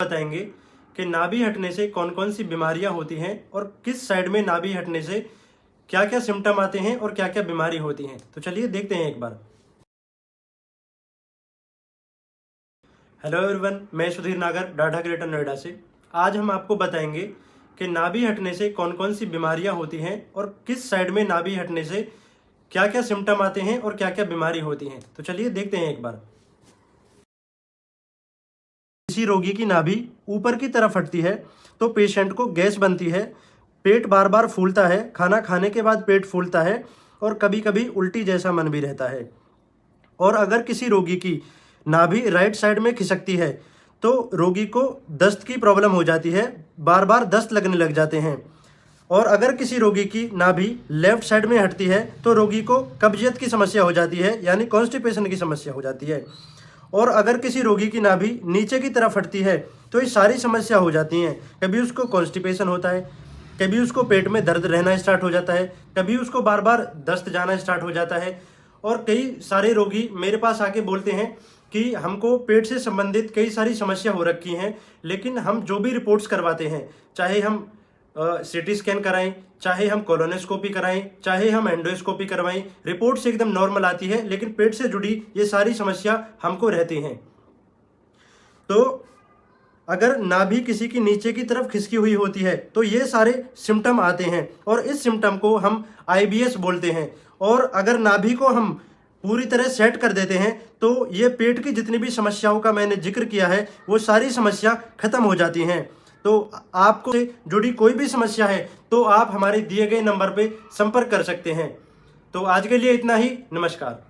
बताएंगे कि नाभि हटने से कौन कौन सी बीमारियां होती हैं और किस साइड में नाभि हटने से क्या क्या सिम्टम आते हैं और क्या क्या बीमारी होती हैं। तो चलिए देखते हैं एक बार। हेलो एवरीवन, मैं सुधीर नागर, डाटा क्रिएटर नोएडा से। आज हम आपको बताएंगे कि नाभि हटने से कौन कौन सी बीमारियां होती हैं और किस साइड में नाभि हटने से क्या क्या सिम्टम आते हैं और क्या क्या बीमारी होती हैं। तो चलिए देखते हैं एक बार। किसी रोगी की नाभि ऊपर की तरफ हटती है तो पेशेंट को गैस बनती है, पेट बार बार फूलता है, खाना खाने के बाद पेट फूलता है और कभी कभी उल्टी जैसा मन भी रहता है। और अगर किसी रोगी की नाभि राइट साइड में खिसकती है तो रोगी को दस्त की प्रॉब्लम हो जाती है, बार बार दस्त लगने लग जाते हैं। और अगर किसी रोगी की नाभि लेफ्ट साइड में हटती है तो रोगी को कब्जियत की समस्या हो जाती है, यानी कॉन्स्टिपेशन की समस्या हो जाती है। और अगर किसी रोगी की नाभि नीचे की तरफ हटती है तो ये सारी समस्या हो जाती हैं। कभी उसको कॉन्स्टिपेशन होता है, कभी उसको पेट में दर्द रहना स्टार्ट हो जाता है, कभी उसको बार बार दस्त जाना स्टार्ट हो जाता है। और कई सारे रोगी मेरे पास आके बोलते हैं कि हमको पेट से संबंधित कई सारी समस्या हो रखी हैं, लेकिन हम जो भी रिपोर्ट्स करवाते हैं, चाहे हम सीटी स्कैन कराएं, चाहे हम कोलोनोस्कोपी कराएं, चाहे हम एंडोस्कोपी करवाएं, रिपोर्ट्स एकदम नॉर्मल आती है, लेकिन पेट से जुड़ी ये सारी समस्या हमको रहती हैं। तो अगर नाभि किसी की नीचे की तरफ खिसकी हुई होती है तो ये सारे सिम्टम आते हैं और इस सिम्टम को हम आईबीएस बोलते हैं। और अगर नाभि को हम पूरी तरह सेट कर देते हैं तो ये पेट की जितनी भी समस्याओं का मैंने जिक्र किया है वो सारी समस्या खत्म हो जाती हैं। तो आपको से जुड़ी कोई भी समस्या है तो आप हमारे दिए गए नंबर पे संपर्क कर सकते हैं। तो आज के लिए इतना ही। नमस्कार।